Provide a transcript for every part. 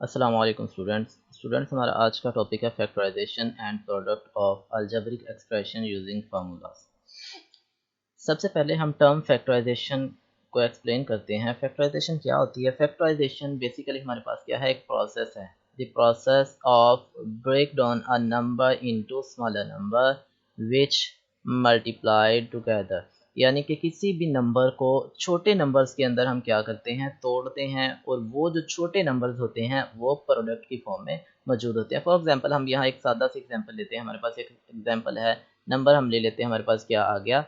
अस्सलाम वालेकुम स्टूडेंट्स हमारा आज का टॉपिक है factorisation and product of algebraic expression using formulas. सबसे पहले हम टर्म फैक्टराइजेशन को एक्सप्लेन करते हैं। फैक्टराइजेशन क्या होती है? फैक्टराइजेशन बेसिकली हमारे पास क्या है, एक प्रोसेस है। The process of break down a number into smaller number which multiplied together, यानी कि किसी भी नंबर को छोटे नंबर्स के अंदर हम क्या करते हैं, तोड़ते हैं, और वो जो छोटे नंबर्स होते हैं वो प्रोडक्ट की फॉर्म में मौजूद होते हैं। फॉर एग्जांपल हम यहाँ एक सादा सा एग्जांपल लेते हैं। हमारे पास एक एग्जांपल है, नंबर हम ले लेते हैं। हमारे पास क्या आ गया,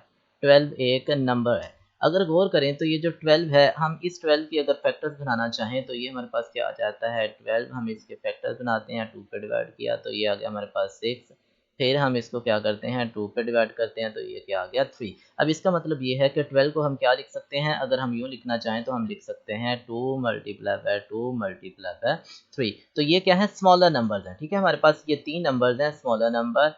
12 एक नंबर है। अगर गौर करें तो ये जो 12 है, हम इस 12 की अगर फैक्टर्स बनाना चाहें तो ये हमारे पास क्या आ जाता है, 12 हम इसके फैक्टर्स बनाते हैं, 2 पे डिवाइड किया तो ये आ गया हमारे पास 6। फिर हम इसको क्या करते हैं, 2 पे डिवाइड करते हैं तो ये क्या आ गया 3। अब इसका मतलब ये है कि 12 को हम क्या लिख सकते हैं, अगर हम यूँ लिखना चाहें तो हम लिख सकते हैं 2 मल्टीप्लाई बाय 2 मल्टीप्लाई बाय 3। तो ये क्या है, स्मॉलर नंबर्स हैं। ठीक है, हमारे पास ये 3 नंबर्स हैं, स्मॉलर नंबर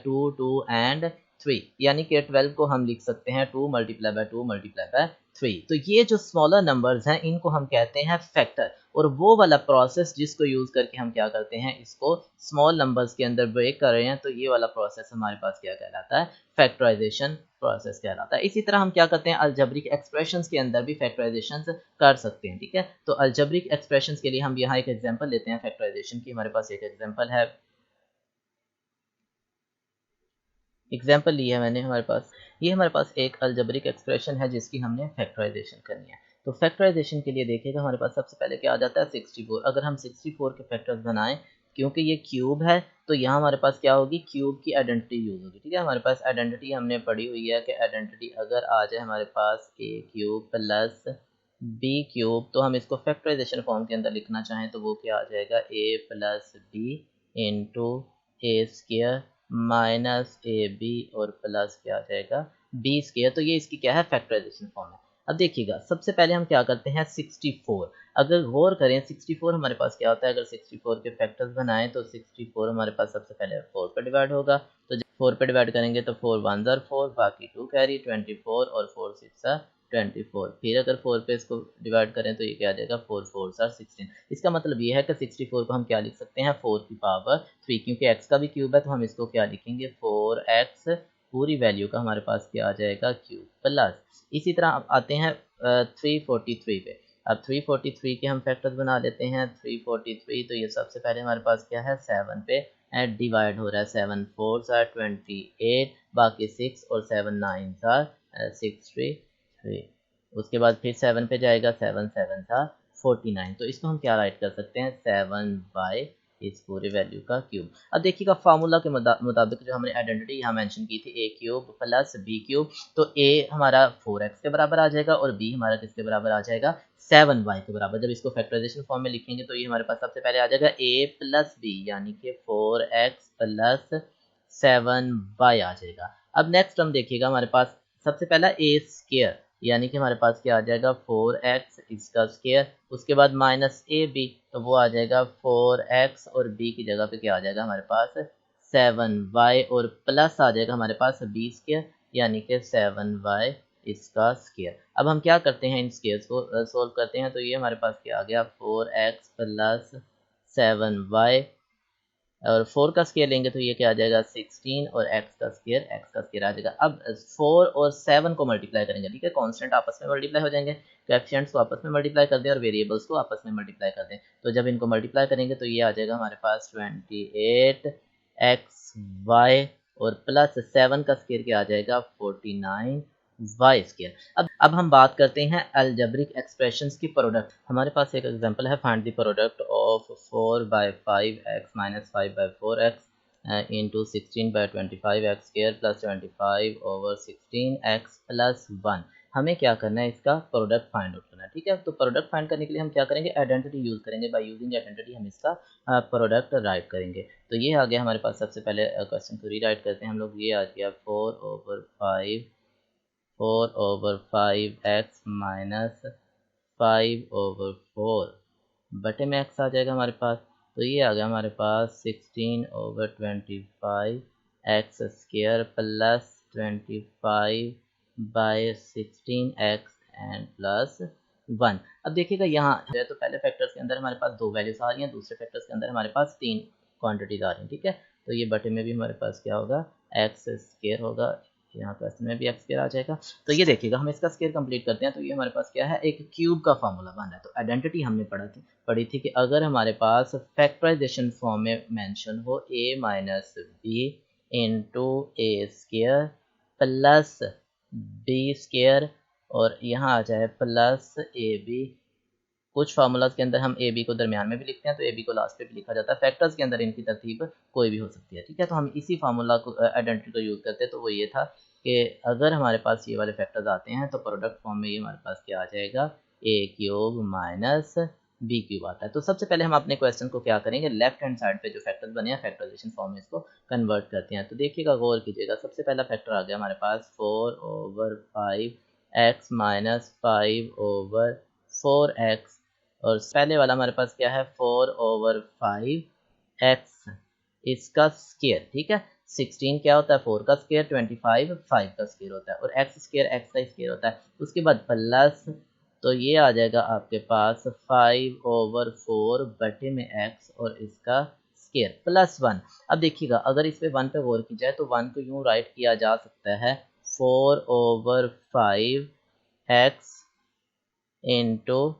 2 2 एंड 3, यानी कि 12 को हम लिख सकते हैं 2 मल्टीप्लाई बाय 2 मल्टीप्लाई बाय 3। तो ये जो स्मॉलर नंबर्स हैं इनको हम कहते हैं फैक्टर। और वो वाला प्रोसेस जिसको यूज करके हम क्या करते हैं, इसको स्मॉल नंबर्स के अंदर ब्रेक कर रहे हैं, तो ये वाला प्रोसेस हमारे पास क्या कहलाता है, फैक्टराइजेशन प्रोसेस कहलाता है। इसी तरह हम क्या करते हैं, अलजेब्रिक एक्सप्रेशंस के अंदर भी फैक्टराइजेशन कर सकते हैं। ठीक है, तो अलजेब्रिक एक्सप्रेशंस के लिए हम यहाँ एक एग्जांपल लेते हैं फैक्टराइजेशन की। हमारे पास एक एग्जाम्पल लिया है मैंने। हमारे पास एक अलजेब्रिक एक्सप्रेशन है जिसकी हमने फैक्टराइजेशन करनी है। तो फैक्टराइजेशन के लिए देखिएगा, हमारे पास सबसे पहले क्या आ जाता है, 64। अगर हम 64 के फैक्टर्स बनाएं, क्योंकि ये क्यूब है तो यहाँ हमारे पास क्या होगी, क्यूब की आइडेंटिटी यूज होगी। ठीक है, हमारे पास आइडेंटिटी हमने पढ़ी हुई है कि आइडेंटिटी अगर आ जाए हमारे पास ए क्यूब प्लस बी क्यूब, तो हम इसको फैक्टराइजेशन फॉर्म के अंदर लिखना चाहें तो वो क्या आ जाएगा, A plus B into A square minus A B और प्लस क्या आ जाएगा, बी स्क्र। तो ये इसकी क्या है, फैक्टराइजेशन फॉर्म है। अब देखिएगा, सबसे पहले हम क्या करते हैं, 64। अगर गौर करें 64 हमारे पास क्या होता है, अगर 64 के फैक्टर्स बनाएं तो 64 हमारे पास सबसे पहले 4 पे डिवाइड होगा। तो जब 4 पे डिवाइड करेंगे तो 4 वन ज़र 4, बाकी 2 कैरी 24 और 4 सिक्स 24। फिर अगर 4 पे इसको डिवाइड करें तो ये क्या आ जाएगा, 4 4 16। इसका मतलब ये है कि 64 को हम क्या लिख सकते हैं, 4 की पावर 3, क्योंकि x का भी क्यूब है तो हम इसको क्या लिखेंगे, 4x पूरी वैल्यू का हमारे पास क्या आ जाएगा, क्यूब प्लस। इसी तरह अब आते हैं 343 पे। अब 343 के हम फैक्टर्स बना लेते हैं। 343 तो ये सबसे पहले हमारे पास क्या है, 7 पे डिवाइड हो रहा है। 7 4 28, बाकी 6 और 7 9 63। उसके बाद फिर 7 पे जाएगा, 7 7 49। तो इसको हम क्या राइट कर सकते हैं, 7 बाई इस पूरे वैल्यू का क्यूब। अब देखिएगा, फार्मूला के मुताबिक जो हमने आइडेंटिटी यहाँ मेंशन की थी, ए क्यूब प्लस बी क्यूब, तो ए हमारा 4x के बराबर आ जाएगा और बी हमारा किसके बराबर आ जाएगा, 7y के बराबर। जब इसको फैक्टराइजेशन फॉर्म में लिखेंगे तो ये हमारे पास सबसे पहले आ जाएगा a प्लस बी, यानी कि 4x प्लस 7y आ जाएगा। अब नेक्स्ट हम देखिएगा, हमारे पास सबसे पहला ए स्क्र, यानी कि हमारे पास क्या आ जाएगा, 4x इसका स्क्वायर, उसके बाद माइनस ए बी, तो वो आ जाएगा 4x और b की जगह पे क्या आ जाएगा हमारे पास 7y, और प्लस आ जाएगा हमारे पास b स्क्वायर, यानी कि 7y इसका स्क्वायर। अब हम क्या करते हैं, इन स्क्वायर्स को सोल्व करते हैं, तो ये हमारे पास क्या आ गया, 4x प्लस 7y, और 4 का स्क्वायर लेंगे तो ये क्या आ जाएगा 16, और x का स्क्वायर आ जाएगा। अब 4 और 7 को मल्टीप्लाई करेंगे। ठीक है, कांस्टेंट आपस में मल्टीप्लाई हो जाएंगे, कोएफिशिएंट्स को आपस में मल्टीप्लाई कर दें और वेरिएबल्स को आपस में मल्टीप्लाई कर दें। तो जब इनको मल्टीप्लाई करेंगे तो ये आ जाएगा हमारे पास 28xy, और प्लस 7 का स्क्वायर क्या आ जाएगा 49y स्क्वायर। अब हम बात करते हैं अलजेब्रिक एक्सप्रेशंस की प्रोडक्ट। हमारे पास एक एग्जांपल है, find the product of 4 by 5x minus 5 by 4x into 16 by 25x square plus 25 over 16x plus 1। हमें क्या करना है, इसका प्रोडक्ट फाइंड आउट करना है। ठीक है, तो प्रोडक्ट फाइंड करने के लिए हम क्या करेंगे, आइडेंटिटी यूज करेंगे। बाय यूजिंग आइडेंटिटी हम इसका प्रोडक्ट राइट करेंगे। तो ये आ गया हमारे पास। सबसे पहले क्वेश्चन को रीराइट करते हैं हम लोग। ये आ गया 4/5 माइनस 5/4 बटे में x आ जाएगा हमारे पास। तो ये आ गया हमारे पास 16/25 x square plus 25 by 16x and plus 1। अब देखिएगा यहाँ जो है तो पहले फैक्टर्स के अंदर हमारे पास 2 वैल्यूज आ रही हैं, दूसरे फैक्टर्स के अंदर हमारे पास 3 क्वांटिटीज आ रही हैं, ठीक है। तो ये बटे में भी हमारे पास क्या होगा, एक्स स्क्वायर होगा, यहाँ पर में भी एक्स स्क्वायर आ जाएगा। तो ये देखिएगा हम इसका स्क्वायर कंप्लीट करते हैं तो ये हमारे पास क्या है, एक क्यूब का फॉर्मूला बन रहा है। तो आइडेंटिटी हमने पढ़ी थी कि अगर हमारे पास फैक्टराइजेशन फॉर्म में मेंशन हो a minus B into A square plus B square और यहाँ आ जाए प्लस ए बी। कुछ फार्मूलाज के अंदर हम ए बी को दरमियान में भी लिखते हैं तो ए बी को लास्ट पे भी लिखा जाता है। फैक्टर्स के अंदर इनकी तरतीब कोई भी हो सकती है, ठीक है। तो हम इसी फार्मूला को आइडेंटिटी को यूज़ करते हैं। तो वो ये था कि अगर हमारे पास ये वाले फैक्टर्स आते हैं तो प्रोडक्ट फॉर्म में ये हमारे पास क्या आ जाएगा, ए क्यूब माइनस बी क्यूब आता है। तो सबसे पहले हम अपने क्वेश्चन को क्या करेंगे, लेफ्ट हैंड साइड पे जो फैक्टर्स बने हैं फैक्टराइजेशन फॉर्म में इसको कन्वर्ट करते हैं। तो देखिएगा गौर कीजिएगा, सबसे पहला फैक्टर आ गया हमारे पास 4/5 एक्स माइनस 5/4x और पहले वाला हमारे पास क्या है 4/5x इसका स्क्वायर, ठीक है। 16 क्या होता है 4 का स्क्वायर, 25 5 का स्क्वायर होता है और x स्क्वायर x का स्क्वायर होता है। उसके बाद प्लस, तो ये आ जाएगा आपके पास 5/4 बटे में x और इसका स्क्वायर प्लस 1। अब देखिएगा अगर इस पे 1 पे गौर की जाए तो 1 को यूं राइट किया जा सकता है 4/5x इंटू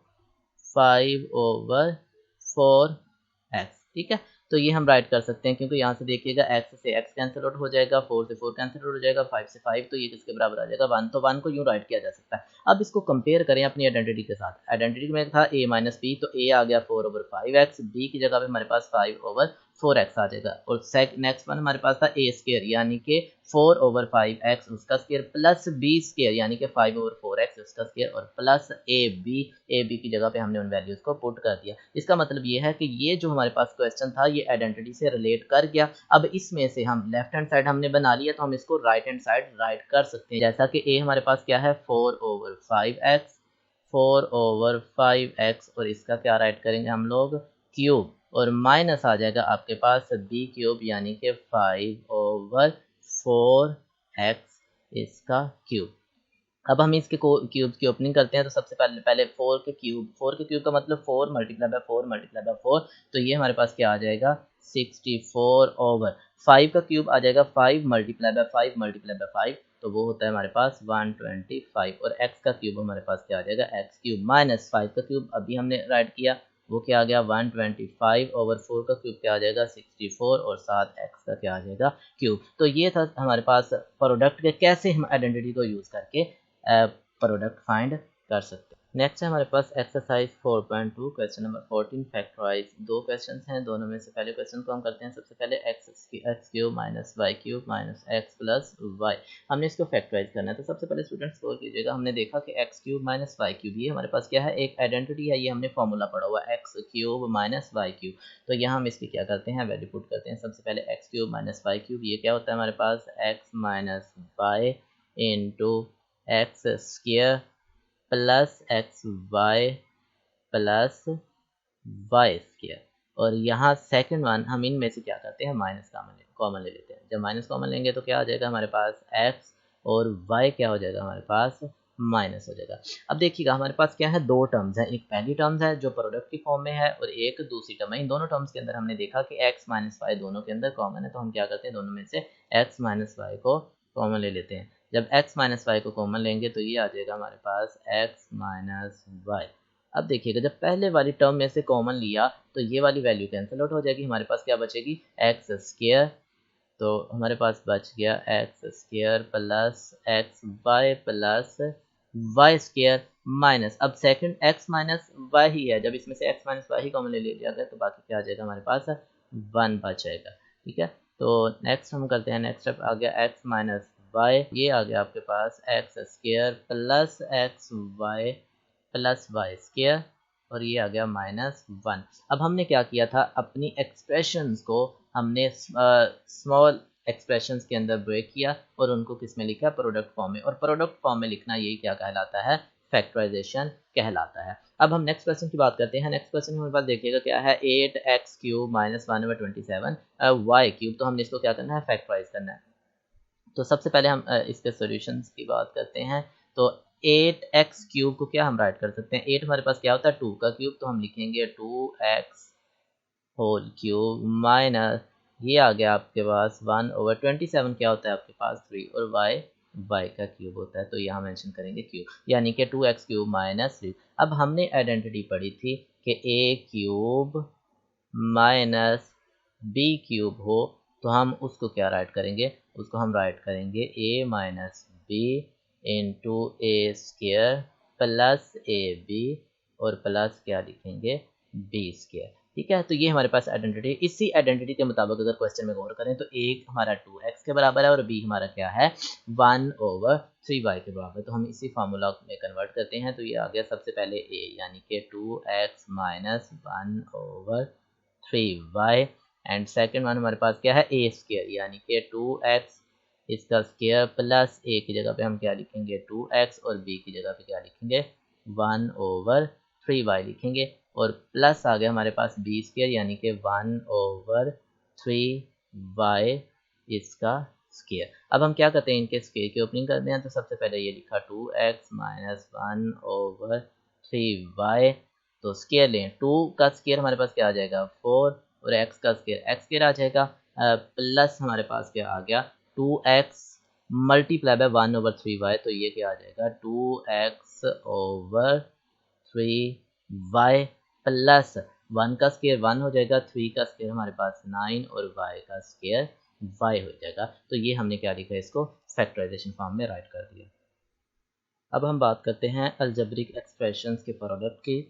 5/4x, ठीक है। तो ये हम राइट कर सकते हैं क्योंकि यहाँ से देखिएगा x से x कैंसिल आउट हो जाएगा, 4 से 4 कैंसिल आउट हो जाएगा, 5 से 5, तो ये किसके बराबर आ जाएगा 1। तो 1 को यूँ राइट किया जा सकता है। अब इसको कंपेयर करें अपनी आइडेंटिटी के साथ। आइडेंटिटी में था a माइनस बी, तो a आ गया 4/5x, b की जगह पे हमारे पास 5/4x आ जाएगा और नेक्स्ट वन हमारे पास था a स्क्वायर यानी कि 4/5x उसका स्क्वायर प्लस b स्क्वायर यानी कि 5/4x उसका स्क्वायर और प्लस a b की जगह पे हमने उन वैल्यूज को पुट कर दिया। इसका मतलब ये है कि ये जो हमारे पास क्वेश्चन था ये आइडेंटिटी से रिलेट कर गया। अब इसमें से हम लेफ्ट हैंड साइड हमने बना लिया तो हम इसको राइट हैंड साइड राइट कर सकते हैं। जैसा कि a हमारे पास क्या है 4/5x और इसका क्या राइट करेंगे हम लोग क्यूब और माइनस आ जाएगा आपके पास b क्यूब यानी कि 5/4x इसका क्यूब। अब हम इसके क्यूब्स की ओपनिंग करते हैं तो सबसे पहले 4 के क्यूब का मतलब 4 मल्टीप्लाई बाय 4 मल्टीप्लाई बाय 4, तो ये हमारे पास क्या आ जाएगा 64/5 का क्यूब आ जाएगा 5 मल्टीप्लाई बाय 5 मल्टीप्लाई बाय 5, तो वो होता है हमारे पास 125 और x का क्यूब हमारे पास क्या आ जाएगा x क्यूब माइनस 5 का क्यूब अभी हमने राइट किया वो क्या आ गया 125/4 का क्यूब क्या आ जाएगा 64 और साथ x का क्या आ जाएगा क्यूब। तो ये था हमारे पास प्रोडक्ट के कैसे हम आइडेंटिटी को यूज़ करके प्रोडक्ट फाइंड कर सकते हैं। नेक्स्ट है हमारे पास एक्सरसाइज 4.2 क्वेश्चन नंबर 14 फैक्टराइज। दो क्वेश्चन हैं, दोनों में से पहले क्वेश्चन को हम करते हैं। सबसे पहले X cube minus Y cube minus X plus Y, हमने इसको फैक्टराइज करना है। तो सबसे पहले स्टूडेंट्स गौर कीजिएगा, हमने देखा कि X cube minus Y cube ये हमारे पास क्या है एक आइडेंटिटी है, ये हमने फॉर्मूला पढ़ा हुआ है X cube minus Y cube. तो यहाँ हम इसकी क्या करते हैं वैल्यू पुट करते हैं। सबसे पहले X cube minus Y cube ये क्या होता है हमारे पास X minus Y into X square plus X Y plus Y square और यहाँ सेकंड वन हम इनमें से क्या करते हैं माइनस कॉमन ले लेते हैं। जब माइनस कॉमन लेंगे तो क्या आ जाएगा हमारे पास x और y क्या हो जाएगा हमारे पास माइनस हो जाएगा। अब देखिएगा हमारे पास क्या है दो टर्म्स है, एक पहली टर्म्स है जो प्रोडक्ट की फॉर्म में है और एक दूसरी टर्म है। इन दोनों टर्म्स के अंदर हमने देखा कि x माइनस वाई दोनों के अंदर कॉमन है, तो हम क्या करते हैं दोनों में से x माइनस वाई को कॉमन ले लेते हैं। जब x माइनस वाई को कॉमन लेंगे तो ये आ जाएगा हमारे पास x माइनस वाई। अब देखिएगा जब पहले वाली टर्म में से कॉमन लिया तो ये वाली वैल्यू कैंसिल आउट हो जाएगी, हमारे पास क्या बचेगी एक्स स्क्वायर, तो हमारे पास बच गया X square plus X Y plus Y square minus, अब सेकंड एक्स माइनस वाई ही है, जब इसमें से एक्स माइनस वाई ही कॉमन ले लिया गया तो बाकी क्या आ जाएगा हमारे पास 1 बच जाएगा, ठीक है। तो नेक्स्ट हम करते हैं, नेक्स्ट स्टेप आ गया एक्स माइनस वाई, ये आ गया आपके पास X square plus X Y plus Y square और ये आ गया -1। अब हमने क्या किया था अपनी एक्सप्रेशंस को हमने स्मॉल एक्सप्रेशंस के अंदर ब्रेक किया और उनको किस में लिखा प्रोडक्ट फॉर्म में, और प्रोडक्ट फॉर्म में लिखना यही क्या कहलाता है फैक्टराइजेशन कहलाता है। अब हम नेक्स्ट क्वेश्चन की बात करते हैं। नेक्स्ट क्वेश्चन हमारे पास देखिएगा क्या है 8x cube minus 1/27 Y cube, तो हमने इसको क्या करना है फैक्टराइज करना है। तो सबसे पहले हम इसके सॉल्यूशंस की बात करते हैं। तो 8x क्यूब को क्या हम राइट कर सकते हैं, 8 हमारे पास क्या होता है 2 का क्यूब, तो हम लिखेंगे 2x होल क्यूब माइनस ये आ गया आपके पास 1/27 क्या होता है आपके पास 3 और y का क्यूब होता है, तो यहाँ मेंशन करेंगे क्यूब, यानी कि 2x क्यूब माइनस 3। अब हमने आइडेंटिटी पढ़ी थी कि a cube minus b cube हो तो हम उसको क्या राइट करेंगे, उसको हम राइट करेंगे a minus B into A square plus A B और प्लस क्या लिखेंगे बी स्क्र। ठीक है, तो ये हमारे पास आइडेंटिटी, इसी आइडेंटिटी के मुताबिक अगर क्वेश्चन में गौर करें तो एक हमारा 2x के बराबर है और b हमारा क्या है 1/3y के बराबर, तो हम इसी फार्मूला में कन्वर्ट करते हैं। तो ये आ गया सबसे पहले a यानी कि 2x minus 1/3y and second one हमारे पास क्या है a स्क्र यानी कि 2x इसका स्क्र प्लस a की जगह पे हम क्या लिखेंगे 2x और b की जगह पे क्या लिखेंगे 1/3y लिखेंगे और प्लस आ गया हमारे पास b स्क्र यानी कि 1/3y इसका स्क्र। अब हम क्या करते हैं इनके स्क्र की ओपनिंग करते हैं, तो सबसे पहले ये लिखा 2x माइनस 1/3y, तो स्क्र लें 2 का स्क्र हमारे पास क्या आ जाएगा 4 और x का स्क्र आ जाएगा प्लस हमारे पास क्या आ गया 2x मल्टीप्लाई बाय 1/3y, तो ये क्या आ जाएगा 2x/3y प्लस 1 का स्क्वायर 1 हो जाएगा, 3 का स्क्वायर हमारे पास 9 और y का स्क्वायर y हो जाएगा। तो ये हमने क्या लिखा है इसको फैक्टराइजेशन फॉर्म में राइट कर दिया। अब हम बात करते हैं अलजेब्रिक एक्सप्रेशंस के प्रोडक्ट की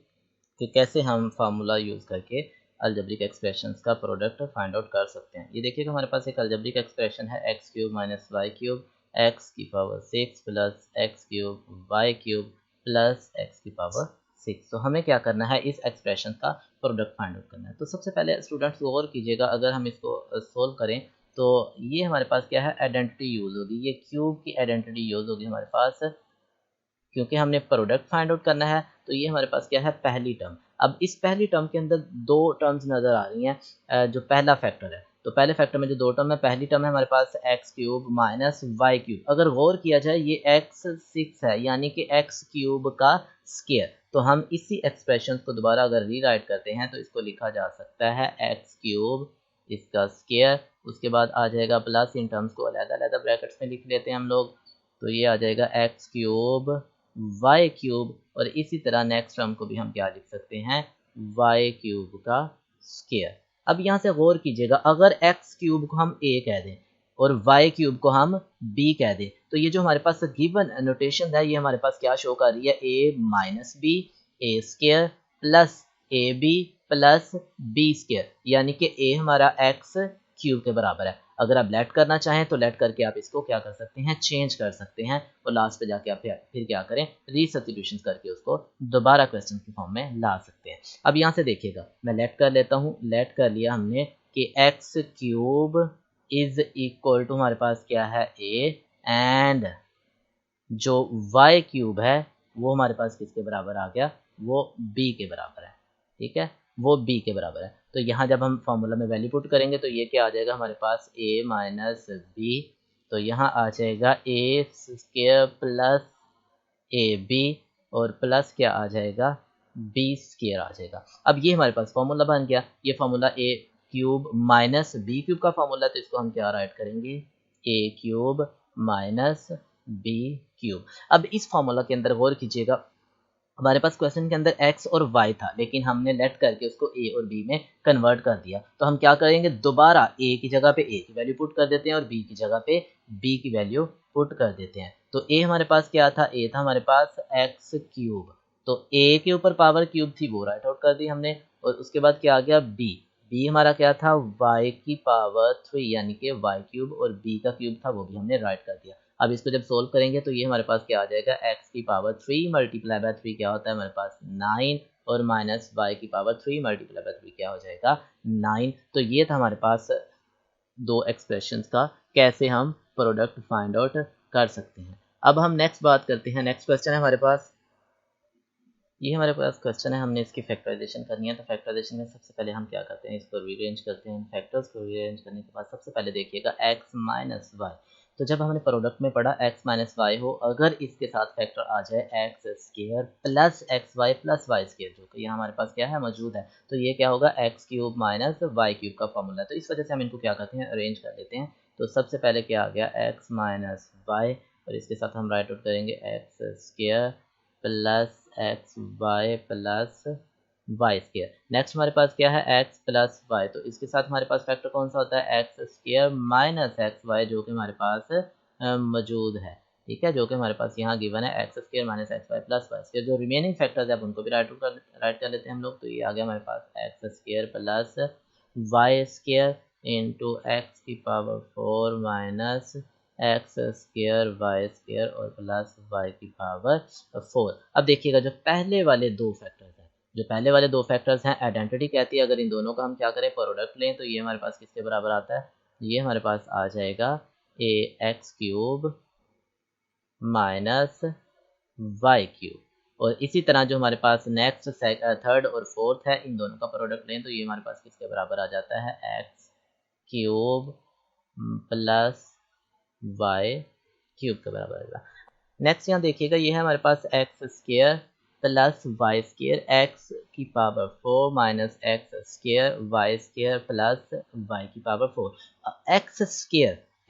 कि कैसे हम फार्मूला यूज़ करके अलजेब्रिक एक्सप्रेशंस का प्रोडक्ट फाइंड आउट कर सकते हैं। ये देखिएगा हमारे पास एक अलजेब्रिक एक्सप्रेशन है x cube minus Y cube x की power 6 plus x cube Y cube plus x की पावर 6। तो हमें क्या करना है इस एक्सप्रेशन का प्रोडक्ट फाइंड आउट करना है। तो सबसे पहले स्टूडेंट्स गौर कीजिएगा, अगर हम इसको सोल्व करें तो ये हमारे पास क्या है आइडेंटिटी यूज़ होगी, ये क्यूब की आइडेंटिटी यूज़ होगी हमारे पास, क्योंकि हमने प्रोडक्ट फाइंड आउट करना है। तो ये हमारे पास क्या है पहली टर्म। अब इस पहली टर्म के अंदर दो टर्म्स नज़र आ रही हैं, जो पहला फैक्टर है, तो पहले फैक्टर में जो दो टर्म है, पहली टर्म है हमारे पास X cube minus Y cube. अगर गौर किया जाए ये एक्स 6 है यानी कि एक्स क्यूब का स्क्वायर, तो हम इसी एक्सप्रेशन को दोबारा अगर रीराइट करते हैं तो इसको लिखा जा सकता है एक्स क्यूब इसका स्क्वायर, उसके बाद आ जाएगा प्लस, इन टर्म्स को अलग-अलग ब्रैकेट्स में लिख लेते हैं हम लोग, तो ये आ जाएगा एक्स क्यूब वाई क्यूब और इसी तरह नेक्स्ट टर्म को भी हम क्या लिख सकते हैं वाई क्यूब का स्क्वायर। अब यहाँ से गौर कीजिएगा, अगर एक्स क्यूब को हम a कह दें और वाई क्यूब को हम b कह दें, तो ये जो हमारे पास गिवन नोटेशन है ये हमारे पास क्या शो कर रही है a minus B A square plus A B plus B square, यानी कि a हमारा एक्स क्यूब के बराबर है। अगर आप लेट करना चाहें तो लेट करके आप इसको क्या कर सकते हैं चेंज कर सकते हैं और लास्ट पे जाके आप फिर क्या करें रीसब्स्टिट्यूशन करके उसको दोबारा क्वेश्चन की फॉर्म में ला सकते हैं। अब यहाँ से देखिएगा मैं लेट कर लेता हूँ, लेट कर लिया हमने कि X cube is equal to हमारे पास क्या है a एंड जो वाई क्यूब है वो हमारे पास किसके बराबर आ गया वो b के बराबर है। ठीक है, वो b के बराबर है। तो यहाँ जब हम फॉर्मूला में वैल्यू पुट करेंगे तो ये क्या आ जाएगा हमारे पास a माइनस बी, तो यहाँ आ जाएगा a square plus A B और प्लस क्या आ जाएगा b स्क्वायर आ जाएगा। अब ये हमारे पास फॉर्मूला बन गया, ये formula a cube minus B cube का फॉर्मूला, तो इसको हम क्या राइट करेंगे a cube minus B cube. अब इस फॉर्मूला के अंदर गौर कीजिएगा, हमारे पास क्वेश्चन के अंदर x और y था लेकिन हमने लेट करके उसको a और b में कन्वर्ट कर दिया, तो हम क्या करेंगे दोबारा a की जगह पे a की वैल्यू पुट कर देते हैं और b की जगह पे b की वैल्यू पुट कर देते हैं। तो a हमारे पास क्या था, a था हमारे पास x क्यूब, तो a के ऊपर पावर क्यूब थी वो राइट आउट कर दी हमने, और उसके बाद क्या आ गया b, b हमारा क्या था y की पावर 3 यानी कि y क्यूब और b का क्यूब था वो भी हमने राइट कर दिया। अब इसको जब सोल्व करेंगे तो ये हमारे पास क्या आ जाएगा x की पावर 3 मल्टीप्लाई बाय 3 क्या होता है हमारे पास 9 और माइनस y की पावर 3 मल्टीप्लाई बाय 3 क्या हो जाएगा 9। तो ये था हमारे पास दो एक्सप्रेशंस का कैसे हम प्रोडक्ट फाइंड आउट कर सकते हैं। अब हम नेक्स्ट बात करते हैं, नेक्स्ट क्वेश्चन है हमारे पास, ये हमारे पास क्वेश्चन है, हमने इसकी फैक्टराइजेशन करनी है। तो फैक्टराइजेशन में सबसे पहले हम क्या करते हैं इसको रीअरेंज करते हैं, फैक्टर्स को रीअरेंज करने के बाद सबसे पहले देखिएगा x माइनस वाई, तो जब हमने प्रोडक्ट में पढ़ा x माइनस वाई हो, अगर इसके साथ फैक्टर आ जाए X square plus X Y plus Y square, जो कि यहाँ हमारे पास क्या है मौजूद है, तो ये क्या होगा X cube minus Y cube का फॉर्मूला है। तो इस वजह से हम इनको क्या करते हैं, अरेंज कर लेते हैं। तो सबसे पहले क्या आ गया एक्स माइनस वाई, और इसके साथ हम राइट आउट करेंगे X square plus X Y plus Y square. Next हमारे पास क्या है एक्स प्लस वाई, तो इसके साथ हमारे पास फैक्टर कौन सा होता है X square minus X Y, जो कि हमारे पास मौजूद है। ठीक है, जो कि हमारे पास यहाँ गिवन है X square minus X Y plus Y square. जो रिमेनिंग फैक्टर्स है अब उनको भी राइट कर लेते हैं हम लोग। तो ये आ गया हमारे पास X square plus Y square into X की power 4 minus X square Y square और प्लस वाई की पावर 4। अब देखिएगा जो पहले वाले दो फैक्टर्स हैं आइडेंटिटी कहती है, अगर इन दोनों का हम क्या करें प्रोडक्ट लें, तो ये हमारे पास किसके बराबर आता है, ये हमारे पास आ जाएगा A X cube minus Y cube. और इसी तरह जो हमारे पास नेक्स्ट थर्ड और फोर्थ है, इन दोनों का प्रोडक्ट लें तो ये हमारे पास किसके बराबर आ जाता है X cube plus Y cube के बराबर आएगा। नेक्स्ट यहाँ देखिएगा ये है हमारे पास X square plus Y square X की power 4 minus X square Y square plus Y की पावर 4।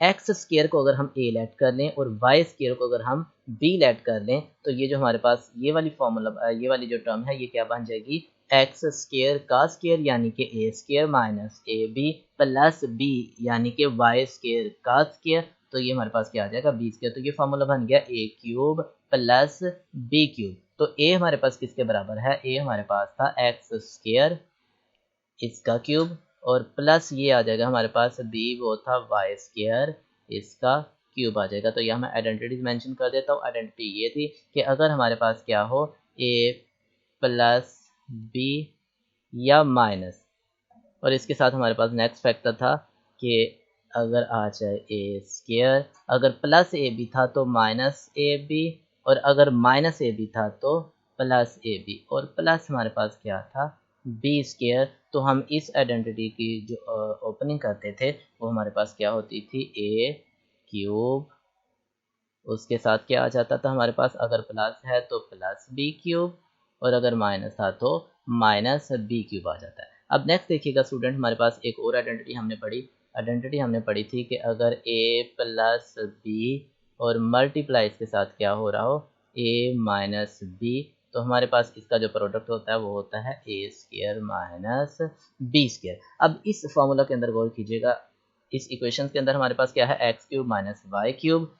एक्स स्क्वायर को अगर हम ए लेट कर लें और वाई स्क्वायर को अगर हम बी लेट कर लें, तो ये जो हमारे पास ये वाली जो टर्म है ये क्या बन जाएगी एक्स स्क्वायर का स्क्वायर यानी कि A square minus A B plus B यानी कि वाई स्क्वायर का स्क्वायर। तो ये हमारे पास क्या आ जाएगा बी स्क्वायर। तो ये फॉर्मूला बन गया ए क्यूब प्लस बी क्यूब। तो ए हमारे पास किसके बराबर है, ए हमारे पास था एक्स स्क्वायर इसका क्यूब और प्लस ये आ जाएगा हमारे पास बी, वो था वाई स्क्वायर इसका क्यूब आ जाएगा। तो यहाँ मैं आइडेंटिटीज मेंशन कर देता हूँ। आइडेंटिटी ये थी कि अगर हमारे पास क्या हो ए प्लस बी या माइनस, और इसके साथ हमारे पास नेक्स्ट फैक्टर था कि अगर आ जाए ए स्क्वायर, अगर प्लस ए बी था तो माइनस ए बी, और अगर माइनस ए बी था तो प्लस ए बी, और प्लस हमारे पास क्या था बी स्क्वायर। तो हम इस आइडेंटिटी की जो ओपनिंग करते थे वो हमारे पास क्या होती थी ए क्यूब, उसके साथ क्या आ जाता था हमारे पास अगर प्लस है तो प्लस बी क्यूब, और अगर माइनस था तो माइनस बी क्यूब आ जाता है। अब नेक्स्ट देखिएगा स्टूडेंट, हमारे पास एक और आइडेंटिटी हमने पढ़ी थी कि अगर ए प्लस बी और मल्टीप्लाई इसके साथ क्या हो रहा हो ए माइनस बी, तो हमारे पास इसका जो प्रोडक्ट होता है वो होता है ए स्क्वायर माइनस बी स्क्वायर। अब इस फॉर्मूला के अंदर गौर कीजिएगा, इस इक्वेशन के अंदर हमारे पास क्या है X cube minus Y cube,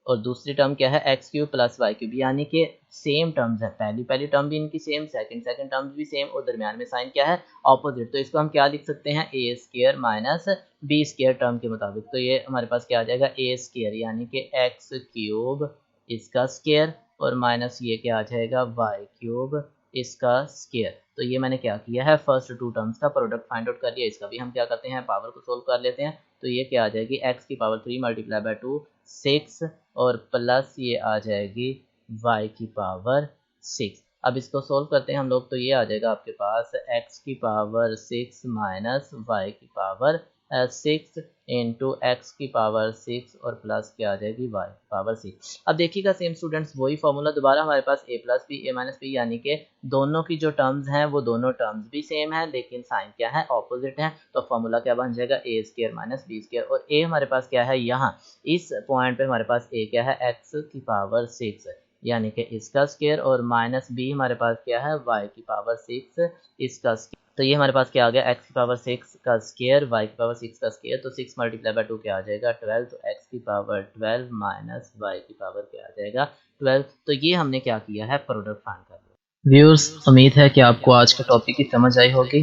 और दूसरी टर्म क्या है X cube plus Y cube, यानी कि सेम टर्म्स है। पहली टर्म भी इनकी सेम, सेकंड टर्म्स भी सेम, और दरमियान में साइन क्या है ऑपोजिट। तो इसको हम क्या लिख सकते हैं A square minus B square term के मुताबिक। तो ये हमारे पास क्या आ जाएगा ए स्क्वायर यानी कि एक्स क्यूब इसका स्क्वायर, और माइनस ये क्या आ जाएगा वाई क्यूब इसका स्क्वायर। तो ये मैंने क्या किया है फर्स्ट टू टर्म्स का प्रोडक्ट फाइंड आउट कर लिया। इसका भी हम क्या करते हैं पावर को सोल्व कर लेते हैं। तो ये क्या आ जाएगी एक्स की पावर 3 मल्टीप्लाई बाय 2 6, और प्लस ये आ जाएगी y की पावर 6। अब इसको सोल्व करते हैं हम लोग। तो ये आ जाएगा आपके पास x की पावर 6 माइनस y की पावर 6 इंटू एक्स की पावर 6 और प्लस क्या आ जाएगी y पावर 6। अब देखिएगा सेम स्टूडेंट्स वही फॉर्मूला दोबारा हमारे पास a plus B A minus B, यानी कि दोनों की जो टर्म्स हैं वो दोनों टर्म्स भी सेम है लेकिन साइन क्या है ऑपोजिट है। तो फॉर्मूला क्या बन जाएगा ए स्क्वायर माइनस बी स्क्वायर, और a हमारे पास क्या है यहाँ इस पॉइंट पे हमारे पास a क्या है x की पावर 6 यानी कि इसका स्क्वायर, और माइनस b हमारे पास क्या है y की पावर 6 इसका स्क्वायर। तो ये हमारे पास क्या आ गया x की पावर 6 का स्क्वायर y की पावर 6 का स्क्वायर। तो 6 मल्टीप्लाई बाय 2 क्या आ जाएगा 12। तो x की पावर 12 माइनस y की पावर क्या आ जाएगा 12। तो ये हमने क्या किया है प्रोडक्ट फाइंड कर लिया। व्यूअर्स, उम्मीद है कि आपको आज का टॉपिक की समझ आई होगी।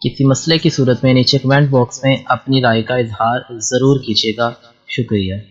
किसी मसले की सूरत में नीचे कमेंट बॉक्स में अपनी राय का इजहार ज़रूर कीजिएगा। शुक्रिया।